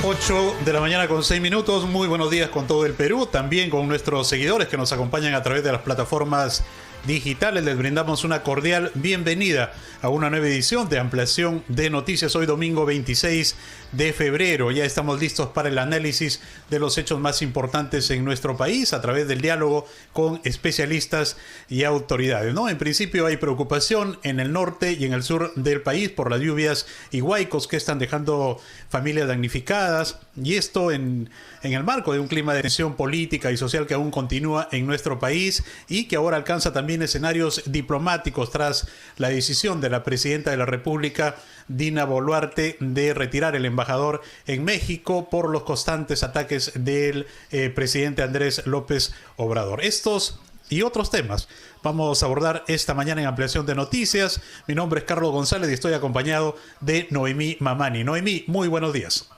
8 de la mañana con 6 minutos. Muy buenos días con todo el Perú, también con nuestros seguidores que nos acompañan a través de las plataformas digitales. Les brindamos una cordial bienvenida a una nueva edición de Ampliación de Noticias. Hoy domingo 26 de febrero. Ya estamos listos para el análisis de los hechos más importantes en nuestro país a través del diálogo con especialistas y autoridades, ¿no? En principio hay preocupación en el norte y en el sur del país por las lluvias y huaicos que están dejando familias damnificadas, y esto en el marco de un clima de tensión política y social que aún continúa en nuestro país y que ahora alcanza también escenarios diplomáticos tras la decisión de la presidenta de la República, Dina Boluarte, de retirar el embajador en México por los constantes ataques del presidente Andrés López Obrador. Estos y otros temas vamos a abordar esta mañana en Ampliación de Noticias. Mi nombre es Carlos González y estoy acompañado de Noemí Mamani. Noemí, muy buenos días.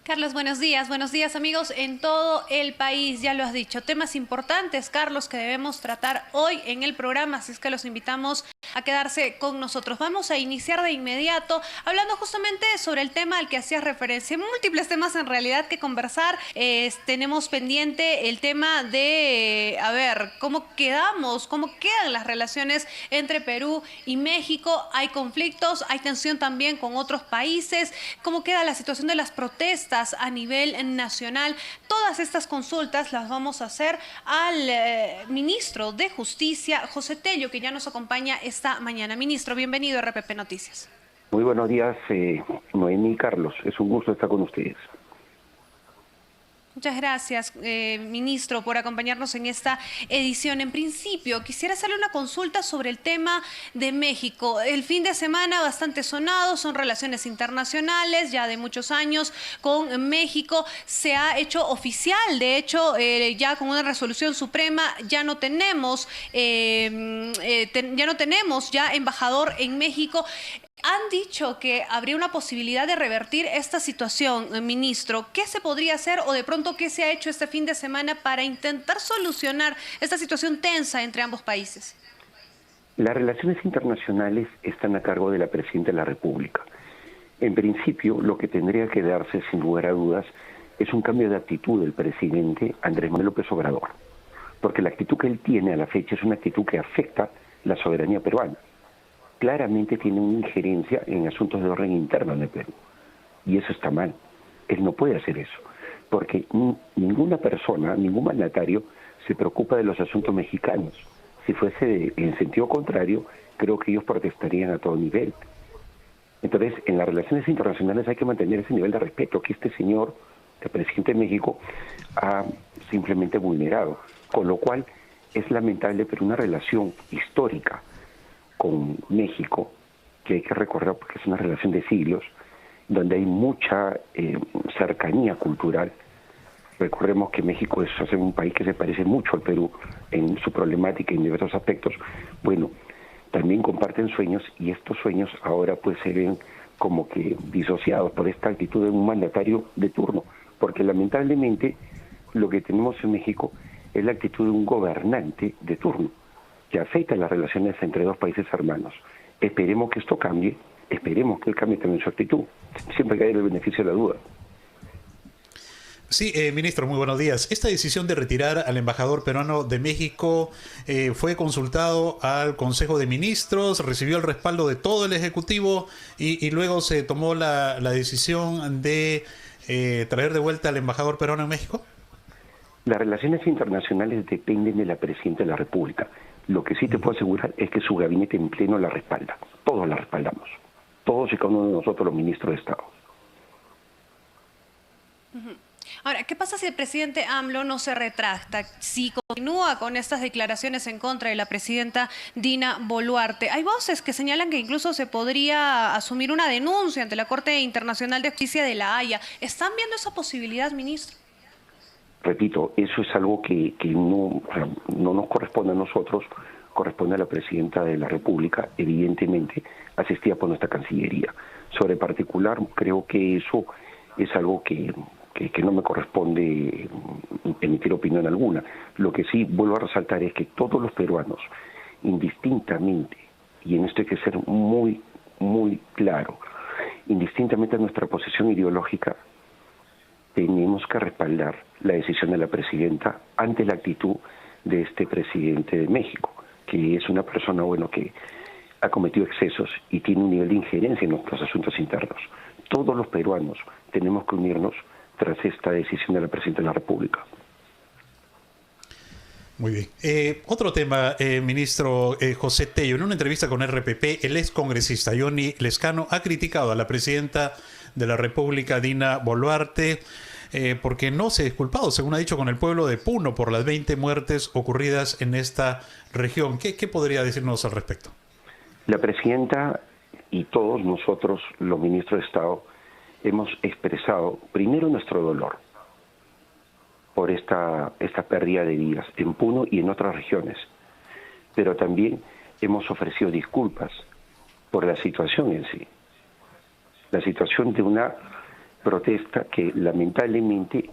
Carlos, buenos días amigos en todo el país, ya lo has dicho, temas importantes, Carlos, que debemos tratar hoy en el programa, así es que los invitamos a quedarse con nosotros. Vamos a iniciar de inmediato hablando justamente sobre el tema al que hacías referencia, múltiples temas en realidad que conversar. Tenemos pendiente el tema de, cómo quedamos, cómo quedan las relaciones entre Perú y México. Hay conflictos, hay tensión también con otros países, cómo queda la situación de las protestas a nivel nacional. Todas estas consultas las vamos a hacer al ministro de Justicia, José Tello, que ya nos acompaña esta mañana. Ministro, bienvenido a RPP Noticias. Muy buenos días, Noemí y Carlos. Es un gusto estar con ustedes. Muchas gracias, ministro, por acompañarnos en esta edición. En principio, quisiera hacerle una consulta sobre el tema de México. El fin de semana bastante sonado, son relaciones internacionales ya de muchos años con México. Se ha hecho oficial, de hecho, ya con una resolución suprema, ya no tenemos ya embajador en México. Han dicho que habría una posibilidad de revertir esta situación, ministro. ¿Qué se podría hacer o de pronto qué se ha hecho este fin de semana para intentar solucionar esta situación tensa entre ambos países? Las relaciones internacionales están a cargo de la Presidenta de la República. En principio, lo que tendría que darse, sin lugar a dudas, es un cambio de actitud del presidente Andrés Manuel López Obrador, porque la actitud que él tiene a la fecha es una actitud que afecta la soberanía peruana. Claramente tiene una injerencia en asuntos de orden interno en el Perú. Y eso está mal. Él no puede hacer eso. Porque ninguna persona, ningún mandatario se preocupa de los asuntos mexicanos. Si fuese en sentido contrario, creo que ellos protestarían a todo nivel. Entonces, en las relaciones internacionales hay que mantener ese nivel de respeto que este señor, el presidente de México, ha simplemente vulnerado. Con lo cual, es lamentable, pero una relación histórica con México, que hay que recordar porque es una relación de siglos, donde hay mucha cercanía cultural. Recordemos que México es un país que se parece mucho al Perú en su problemática y en diversos aspectos. Bueno, también comparten sueños y estos sueños ahora pues se ven como que disociados por esta actitud de un mandatario de turno, porque lamentablemente lo que tenemos en México es la actitud de un gobernante de turno, que afecta las relaciones entre dos países hermanos. Esperemos que esto cambie, esperemos que él cambie también su actitud. Siempre hay que darle el beneficio de la duda. Sí, ministro, muy buenos días. Esta decisión de retirar al embajador peruano de México fue consultado al Consejo de Ministros, recibió el respaldo de todo el Ejecutivo y luego se tomó la decisión de traer de vuelta al embajador peruano en México. Las relaciones internacionales dependen de la Presidenta de la República. Lo que sí te puedo asegurar es que su gabinete en pleno la respalda. Todos la respaldamos. Todos y cada uno de nosotros, los ministros de Estado. Ahora, ¿qué pasa si el presidente AMLO no se retracta? Si continúa con estas declaraciones en contra de la presidenta Dina Boluarte. Hay voces que señalan que incluso se podría asumir una denuncia ante la Corte Internacional de Justicia de La Haya. ¿Están viendo esa posibilidad, ministro? Repito, eso es algo que no nos corresponde a nosotros, corresponde a la Presidenta de la República, evidentemente asistida por nuestra Cancillería. Sobre particular, creo que eso es algo que no me corresponde emitir opinión alguna. Lo que sí vuelvo a resaltar es que todos los peruanos, indistintamente, y en esto hay que ser muy, muy claro, indistintamente de nuestra posición ideológica, tenemos que respaldar la decisión de la presidenta ante la actitud de este presidente de México, que es una persona, bueno, que ha cometido excesos y tiene un nivel de injerencia en nuestros asuntos internos. Todos los peruanos tenemos que unirnos tras esta decisión de la presidenta de la República. Muy bien. Otro tema, ministro José Tello. En una entrevista con RPP, el ex congresista Johnny Lescano ha criticado a la presidenta de la República, Dina Boluarte, porque no se ha disculpado, según ha dicho, con el pueblo de Puno por las 20 muertes ocurridas en esta región. ¿Qué podría decirnos al respecto? La presidenta y todos nosotros, los ministros de Estado, hemos expresado primero nuestro dolor por esta pérdida de vidas en Puno y en otras regiones, pero también hemos ofrecido disculpas por la situación en sí, la situación de una protesta que lamentablemente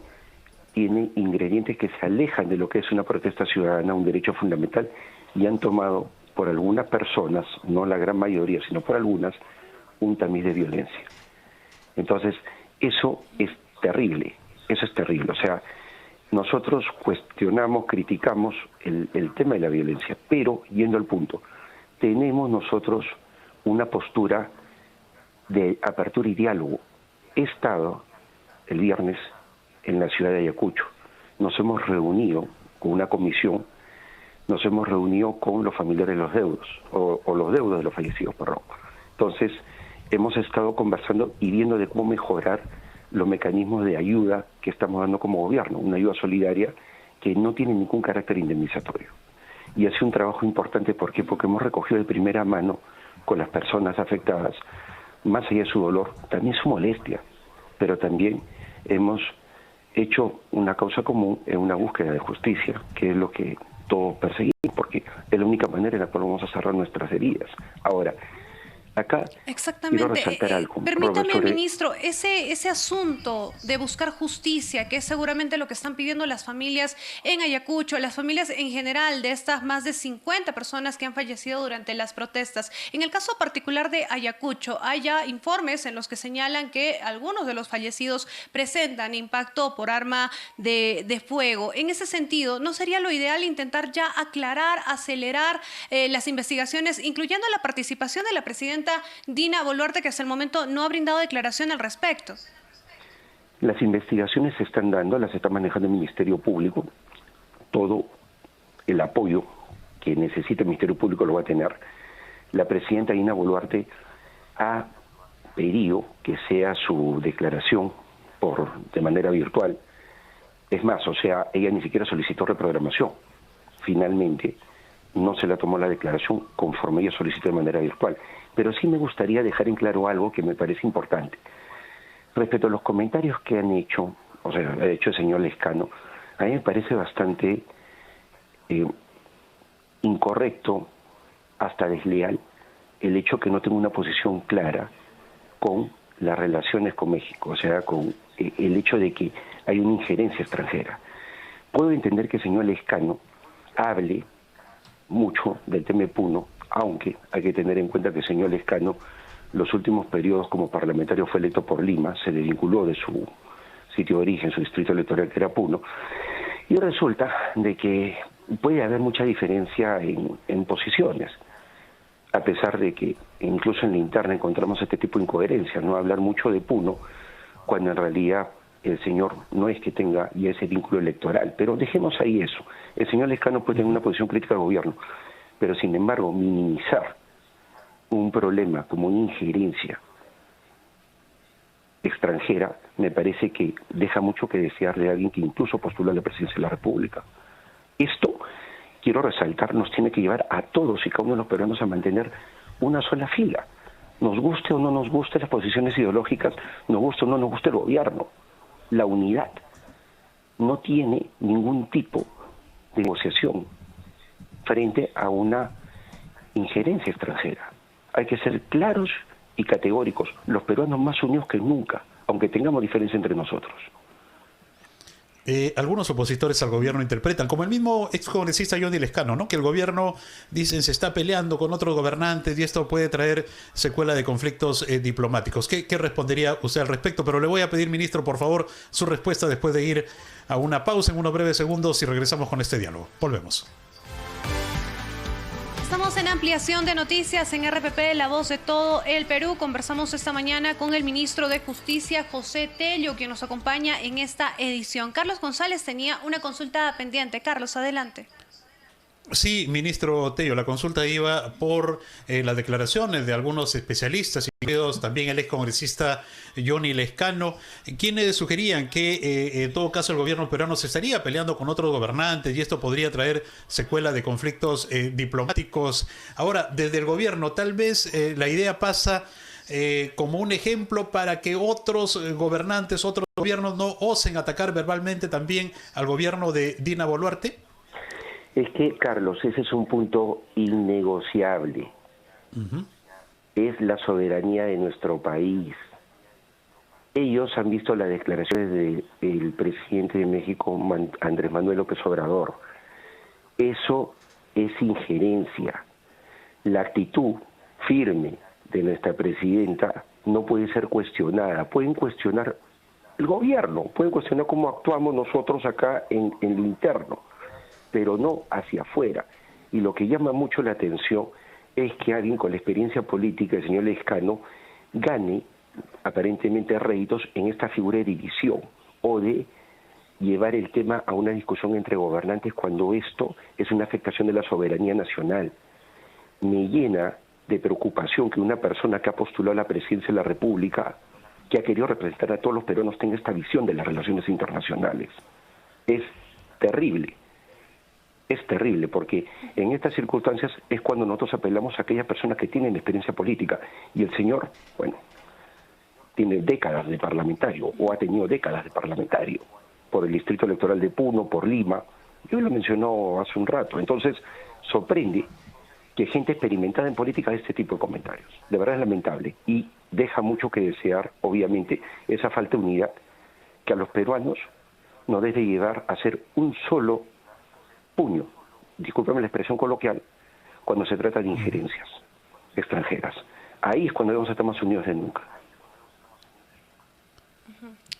tiene ingredientes que se alejan de lo que es una protesta ciudadana, un derecho fundamental, y han tomado por algunas personas, no la gran mayoría, sino por algunas, un tamiz de violencia. Entonces, eso es terrible, o sea, nosotros cuestionamos, criticamos el tema de la violencia, pero, yendo al punto, tenemos nosotros una postura de apertura y diálogo. He estado el viernes en la ciudad de Ayacucho, nos hemos reunido con una comisión, nos hemos reunido con los familiares de los deudos, o los deudos de los fallecidos, perdón. Entonces, hemos estado conversando y viendo de cómo mejorar los mecanismos de ayuda que estamos dando como gobierno, una ayuda solidaria que no tiene ningún carácter indemnizatorio. Y hace un trabajo importante, ¿por qué? Porque hemos recogido de primera mano con las personas afectadas, más allá de su dolor, también su molestia, pero también hemos hecho una causa común en una búsqueda de justicia, que es lo que todos perseguimos, porque es la única manera en la cual vamos a cerrar nuestras heridas. Ahora, acá quiero resaltar algo. Permítame, ministro, ese asunto de buscar justicia, que es seguramente lo que están pidiendo las familias en Ayacucho, las familias en general de estas más de 50 personas que han fallecido durante las protestas. En el caso particular de Ayacucho, hay ya informes en los que señalan que algunos de los fallecidos presentan impacto por arma de fuego. En ese sentido, ¿no sería lo ideal intentar ya aclarar, acelerar las investigaciones, incluyendo la participación de la presidenta Dina Boluarte, que hasta el momento no ha brindado declaración al respecto? Las investigaciones se están dando, las está manejando el Ministerio Público. Todo el apoyo que necesita el Ministerio Público lo va a tener. La presidenta Dina Boluarte ha pedido que sea su declaración de manera virtual. Es más, o sea, ella ni siquiera solicitó reprogramación. Finalmente, no se la tomó la declaración conforme ella solicitó de manera virtual. Pero sí me gustaría dejar en claro algo que me parece importante. Respecto a los comentarios que han hecho, o sea, ha hecho el señor Lescano, a mí me parece bastante incorrecto, hasta desleal, el hecho que no tenga una posición clara con las relaciones con México, o sea, con el hecho de que hay una injerencia extranjera. Puedo entender que el señor Lescano hable mucho del tema de Puno, aunque hay que tener en cuenta que el señor Lescano, los últimos periodos como parlamentario fue electo por Lima, se desvinculó de su sitio de origen, su distrito electoral, que era Puno, y resulta de que puede haber mucha diferencia en posiciones, a pesar de que incluso en la interna encontramos este tipo de incoherencias, no hablar mucho de Puno, cuando en realidad el señor no es que tenga ya ese vínculo electoral, pero dejemos ahí eso. El señor Lescano puede tener una posición crítica al gobierno, pero sin embargo minimizar un problema como una injerencia extranjera me parece que deja mucho que desear de alguien que incluso postula a la presidencia de la República. Esto, quiero resaltar, nos tiene que llevar a todos y cada uno de los peruanos a mantener una sola fila. Nos guste o no nos guste las posiciones ideológicas, nos guste o no nos guste el gobierno. La unidad no tiene ningún tipo de negociación frente a una injerencia extranjera. Hay que ser claros y categóricos, los peruanos más unidos que nunca, aunque tengamos diferencia entre nosotros. Algunos opositores al gobierno interpretan, como el mismo excongresista Johnny Lescano, ¿no? Que el gobierno, dicen, se está peleando con otros gobernantes y esto puede traer secuela de conflictos diplomáticos. ¿Qué respondería usted al respecto? Pero le voy a pedir, ministro, por favor, su respuesta después de ir a una pausa en unos breves segundos y regresamos con este diálogo. Volvemos. Estamos en ampliación de noticias en RPP, la voz de todo el Perú. Conversamos esta mañana con el ministro de Justicia, José Tello, quien nos acompaña en esta edición. Carlos González tenía una consulta pendiente. Carlos, adelante. Sí, ministro Tello, la consulta iba por las declaraciones de algunos especialistas, incluidos también el excongresista Johnny Lescano, quienes sugerían que en todo caso el gobierno peruano se estaría peleando con otros gobernantes y esto podría traer secuela de conflictos diplomáticos. Ahora, desde el gobierno, tal vez la idea pasa como un ejemplo para que otros gobernantes, otros gobiernos no osen atacar verbalmente también al gobierno de Dina Boluarte. Es que, Carlos, ese es un punto innegociable. Es la soberanía de nuestro país. Ellos han visto las declaraciones del presidente de México, Andrés Manuel López Obrador. Eso es injerencia. La actitud firme de nuestra presidenta no puede ser cuestionada. Pueden cuestionar el gobierno, pueden cuestionar cómo actuamos nosotros acá en lo interno, pero no hacia afuera. Y lo que llama mucho la atención es que alguien con la experiencia política, el señor Lescano, gane aparentemente réditos en esta figura de división o de llevar el tema a una discusión entre gobernantes cuando esto es una afectación de la soberanía nacional. Me llena de preocupación que una persona que ha postulado a la presidencia de la República, que ha querido representar a todos los peruanos, tenga esta visión de las relaciones internacionales. Es terrible. Es terrible porque en estas circunstancias es cuando nosotros apelamos a aquellas personas que tienen experiencia política. Y el señor, bueno, tiene décadas de parlamentario o ha tenido décadas de parlamentario por el Distrito Electoral de Puno, por Lima. Yo lo mencionó hace un rato. Entonces, sorprende que gente experimentada en política haga este tipo de comentarios. De verdad es lamentable y deja mucho que desear, obviamente, esa falta de unidad que a los peruanos nos debe llevar a ser un solo puño, discúlpame la expresión coloquial, cuando se trata de injerencias extranjeras. Ahí es cuando debemos estar más unidos de nunca.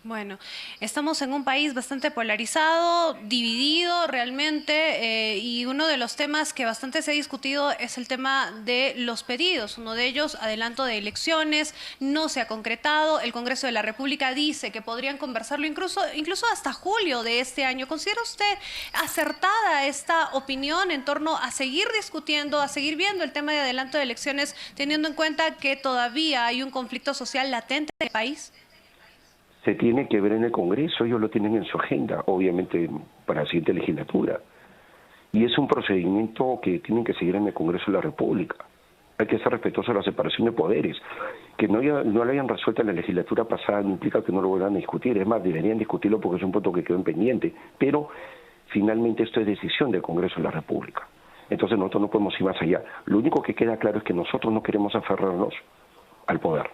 Bueno, estamos en un país bastante polarizado, dividido realmente, y uno de los temas que bastante se ha discutido es el tema de los pedidos. Uno de ellos, adelanto de elecciones, no se ha concretado. El Congreso de la República dice que podrían conversarlo incluso hasta julio de este año. ¿Considera usted acertada esta opinión en torno a seguir discutiendo, a seguir viendo el tema de adelanto de elecciones, teniendo en cuenta que todavía hay un conflicto social latente en el país? Se tiene que ver en el Congreso, ellos lo tienen en su agenda, obviamente para la siguiente legislatura. Y es un procedimiento que tienen que seguir en el Congreso de la República. Hay que ser respetuoso de la separación de poderes. Que no lo hayan resuelto en la legislatura pasada no implica que no lo vuelvan a discutir. Es más, deberían discutirlo porque es un punto que quedó en pendiente. Pero finalmente esto es decisión del Congreso de la República. Entonces nosotros no podemos ir más allá. Lo único que queda claro es que nosotros no queremos aferrarnos al poder.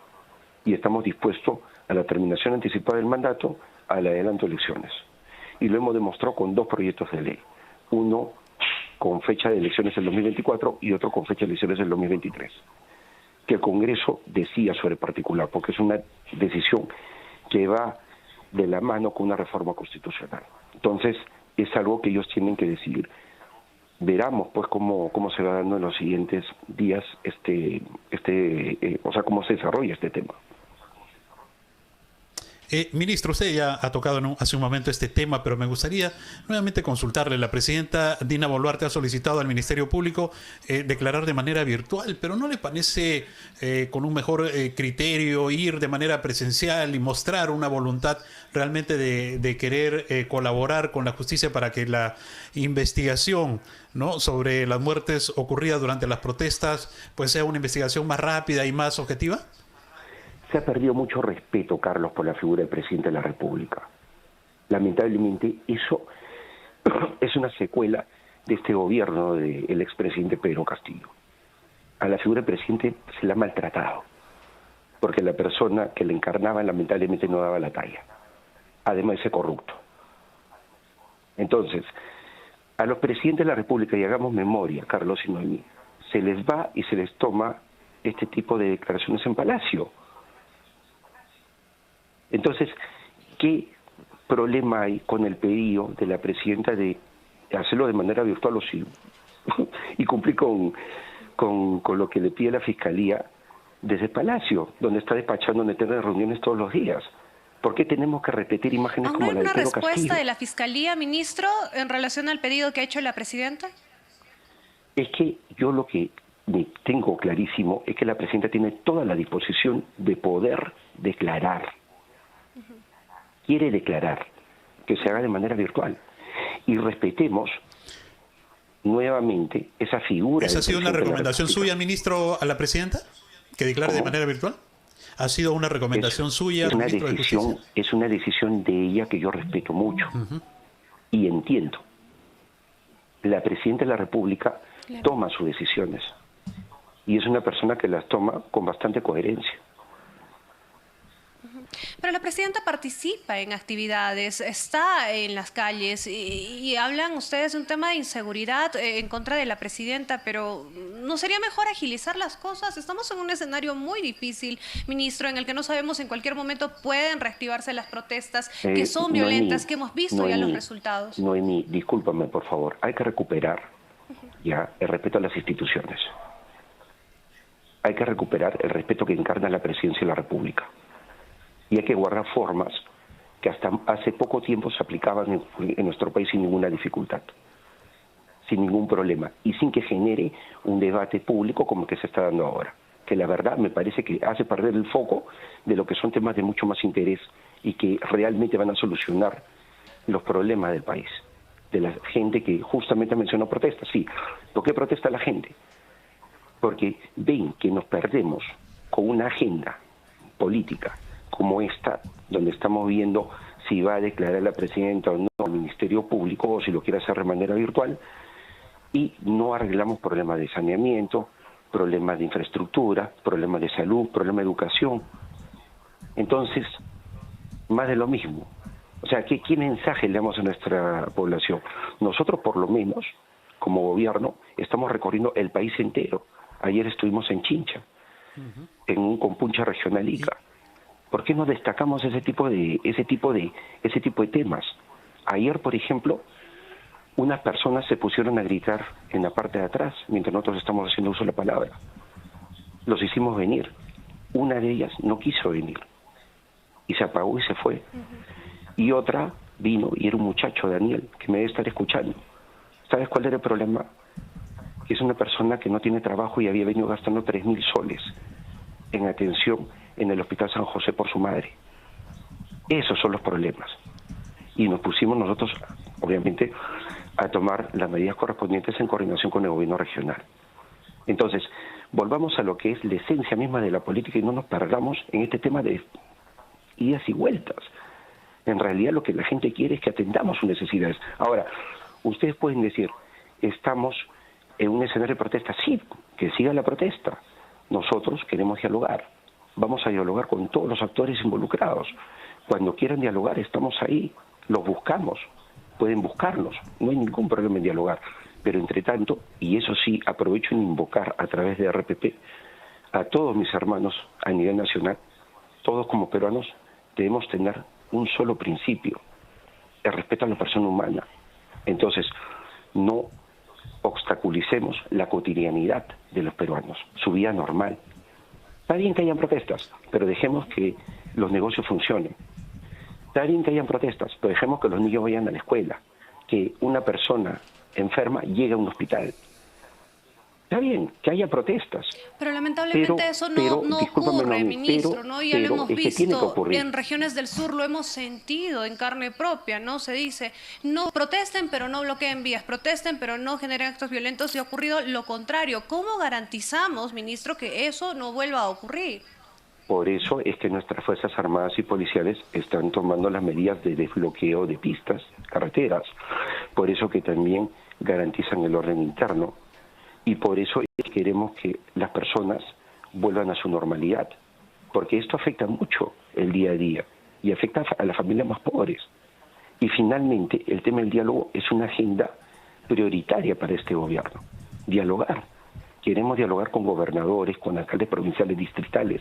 Y estamos dispuestos a la terminación anticipada del mandato, al adelanto de elecciones. Y lo hemos demostrado con dos proyectos de ley. Uno con fecha de elecciones en 2024 y otro con fecha de elecciones en 2023. Que el Congreso decida sobre particular, porque es una decisión que va de la mano con una reforma constitucional. Entonces, es algo que ellos tienen que decidir. Veramos pues cómo se va dando en los siguientes días o sea, cómo se desarrolla este tema. Ministro, usted ya ha tocado hace un momento este tema, pero me gustaría nuevamente consultarle. La presidenta Dina Boluarte ha solicitado al Ministerio Público declarar de manera virtual, pero ¿no le parece con un mejor criterio ir de manera presencial y mostrar una voluntad realmente de querer colaborar con la justicia para que la investigación, ¿no?, sobre las muertes ocurridas durante las protestas pues sea una investigación más rápida y más objetiva? Se ha perdido mucho respeto, Carlos, por la figura del presidente de la República. Lamentablemente, eso es una secuela de este gobierno del expresidente Pedro Castillo. A la figura del presidente se la ha maltratado, porque la persona que la encarnaba lamentablemente no daba la talla, además de ser corrupto. Entonces, a los presidentes de la República, y hagamos memoria, Carlos y Noemí, se les va y se les toma este tipo de declaraciones en Palacio. Entonces, ¿qué problema hay con el pedido de la presidenta de hacerlo de manera virtual y cumplir con lo que le pide la Fiscalía desde Palacio, donde está despachando, donde tiene reuniones todos los días? ¿Por qué tenemos que repetir imágenes ¿Aún como hay la de una Pedro respuesta Castillo? de la Fiscalía, ministro, en relación al pedido que ha hecho la presidenta? Es que yo lo que tengo clarísimo es que la presidenta tiene toda la disposición de poder declarar. Quiere declarar, que se haga de manera virtual. Y respetemos nuevamente esa figura. ¿Esa ha sido una recomendación suya, ministro, a la presidenta? ¿Que declare de manera virtual? ¿Ha sido una recomendación suya, ministro de Justicia? Es una decisión de ella que yo respeto mucho y entiendo. La presidenta de la República toma sus decisiones y es una persona que las toma con bastante coherencia. Pero la presidenta participa en actividades, está en las calles y hablan ustedes de un tema de inseguridad en contra de la presidenta, pero ¿no sería mejor agilizar las cosas? Estamos en un escenario muy difícil, ministro, en el que no sabemos en cualquier momento pueden reactivarse las protestas que son violentas, que hemos visto ya los resultados. Noemí, discúlpame por favor, hay que recuperar ya el respeto a las instituciones. Hay que recuperar el respeto que encarna la presidencia de la República. Y hay que guardar formas que hasta hace poco tiempo se aplicaban en nuestro país sin ninguna dificultad, sin ningún problema, y sin que genere un debate público como el que se está dando ahora, que la verdad me parece que hace perder el foco de lo que son temas de mucho más interés y que realmente van a solucionar los problemas del país, de la gente que justamente mencionó protestas. Sí, ¿por qué protesta la gente? Porque ven que nos perdemos con una agenda política como esta, donde estamos viendo si va a declarar la presidenta o no al Ministerio Público, o si lo quiere hacer de manera virtual, y no arreglamos problemas de saneamiento, problemas de infraestructura, problemas de salud, problemas de educación. Entonces, más de lo mismo. O sea, ¿qué mensaje le damos a nuestra población? Nosotros, por lo menos, como gobierno, estamos recorriendo el país entero. Ayer estuvimos en Chincha, en un compuncha regional Ica. ¿Por qué no destacamos ese tipo de temas? Ayer, por ejemplo, unas personas se pusieron a gritar en la parte de atrás, mientras nosotros estamos haciendo uso de la palabra. Los hicimos venir. Una de ellas no quiso venir. Y se apagó y se fue. Y otra vino, y era un muchacho, Daniel, que me debe estar escuchando. ¿Sabes cuál era el problema? Que es una persona que no tiene trabajo y había venido gastando 3.000 soles en atención en el Hospital San José por su madre. Esos son los problemas. Y nos pusimos nosotros, obviamente, a tomar las medidas correspondientes en coordinación con el gobierno regional. Entonces, volvamos a lo que es la esencia misma de la política y no nos perdamos en este tema de idas y vueltas. En realidad lo que la gente quiere es que atendamos sus necesidades. Ahora, ustedes pueden decir, estamos en un escenario de protesta. Sí, que siga la protesta. Nosotros queremos dialogar. Vamos a dialogar con todos los actores involucrados. Cuando quieran dialogar, estamos ahí. Los buscamos. Pueden buscarnos. No hay ningún problema en dialogar. Pero entre tanto, y eso sí, aprovecho en invocar a través de RPP a todos mis hermanos a nivel nacional, todos como peruanos, debemos tener un solo principio, el respeto a la persona humana. Entonces, no obstaculicemos la cotidianidad de los peruanos, su vida normal. Está bien que hayan protestas, pero dejemos que los negocios funcionen. Está bien que hayan protestas, pero dejemos que los niños vayan a la escuela, que una persona enferma llegue a un hospital. Está bien que haya protestas. Pero lamentablemente eso no ocurre, ministro, ¿no? Ya lo hemos visto en regiones del sur, lo hemos sentido en carne propia, ¿no? Se dice, no protesten, pero no bloqueen vías, protesten, pero no generen actos violentos, y ha ocurrido lo contrario. ¿Cómo garantizamos, ministro, que eso no vuelva a ocurrir? Por eso es que nuestras Fuerzas Armadas y Policiales están tomando las medidas de desbloqueo de pistas, carreteras. Por eso que también garantizan el orden interno. Y por eso queremos que las personas vuelvan a su normalidad, porque esto afecta mucho el día a día y afecta a las familias más pobres. Y finalmente, el tema del diálogo es una agenda prioritaria para este gobierno. Dialogar. Queremos dialogar con gobernadores, con alcaldes provinciales, distritales,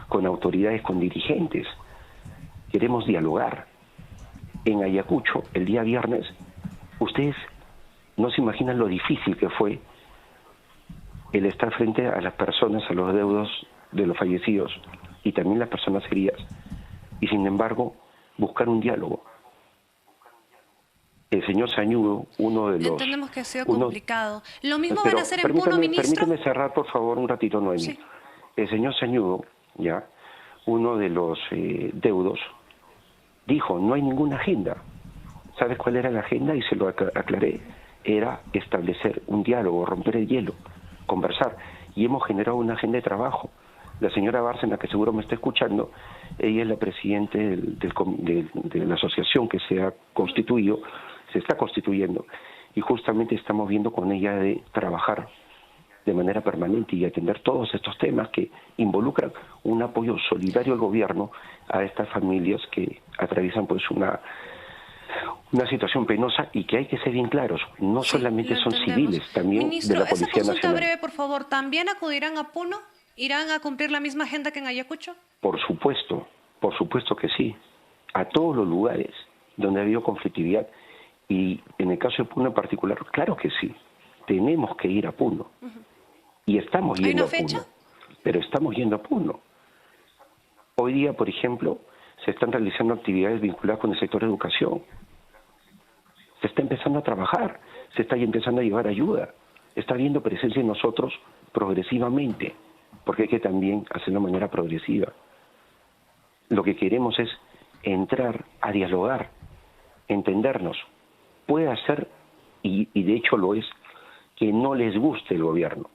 con autoridades, con dirigentes. Queremos dialogar. En Ayacucho, el día viernes, ustedes no se imaginan lo difícil que fue el estar frente a las personas, a los deudos de los fallecidos y también las personas heridas. Y sin embargo, buscar un diálogo. El señor Sañudo, uno de los... Entendemos que ha sido complicado. Lo mismo van a hacer en Puno, ministro. Permíteme cerrar, por favor, un ratito, Noemí. Sí. El señor Sañudo, ya, uno de los deudos, dijo, no hay ninguna agenda. ¿Sabes cuál era la agenda? Y se lo aclaré. Era establecer un diálogo, romper el hielo, conversar. Y hemos generado una agenda de trabajo. La señora Bárcena, que seguro me está escuchando, ella es la presidenta de la asociación que se ha constituido, se está constituyendo, y justamente estamos viendo con ella de trabajar de manera permanente y atender todos estos temas que involucran un apoyo solidario al gobierno a estas familias que atraviesan pues una situación penosa y que hay que ser bien claros, no solamente son civiles, también Ministro, de la Policía esa consulta Nacional. breve, por favor, ¿también acudirán a Puno? ¿Irán a cumplir la misma agenda que en Ayacucho? Por supuesto que sí, a todos los lugares donde ha habido conflictividad, y en el caso de Puno en particular, claro que sí, tenemos que ir a Puno, y estamos yendo a Puno, pero estamos yendo a Puno. Hoy día, por ejemplo, se están realizando actividades vinculadas con el sector de educación, se está empezando a trabajar, se está empezando a llevar ayuda, está habiendo presencia en nosotros progresivamente, porque hay que también hacerlo de manera progresiva. Lo que queremos es entrar a dialogar, entendernos. Puede ser, y de hecho lo es, que no les guste el gobierno,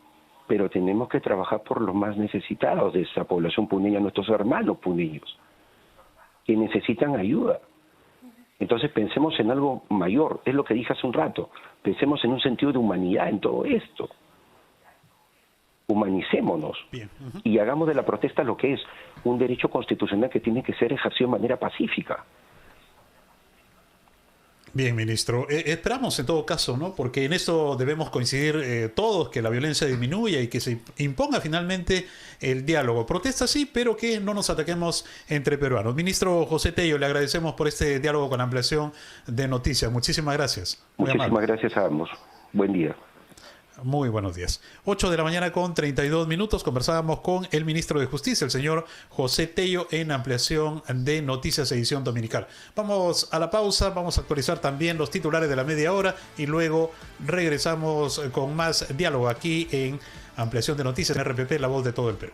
pero tenemos que trabajar por los más necesitados de esa población puneña, nuestros hermanos puneños, que necesitan ayuda. Entonces pensemos en algo mayor, es lo que dije hace un rato, pensemos en un sentido de humanidad en todo esto. Humanicémonos. Bien. Y hagamos de la protesta lo que es un derecho constitucional que tiene que ser ejercido de manera pacífica. Bien, ministro. Esperamos en todo caso, ¿no? Porque en esto debemos coincidir todos, que la violencia disminuya y que se imponga finalmente el diálogo. Protesta sí, pero que no nos ataquemos entre peruanos. Ministro José Tello, le agradecemos por este diálogo con Ampliación de Noticias. Muchísimas gracias. Muchísimas gracias a ambos. Buen día. Muy buenos días. 8 de la mañana con 32 minutos. Conversábamos con el ministro de Justicia, el señor José Tello, en Ampliación de Noticias, edición dominical. Vamos a la pausa, vamos a actualizar también los titulares de la media hora y luego regresamos con más diálogo aquí en Ampliación de Noticias en RPP, la voz de todo el Perú.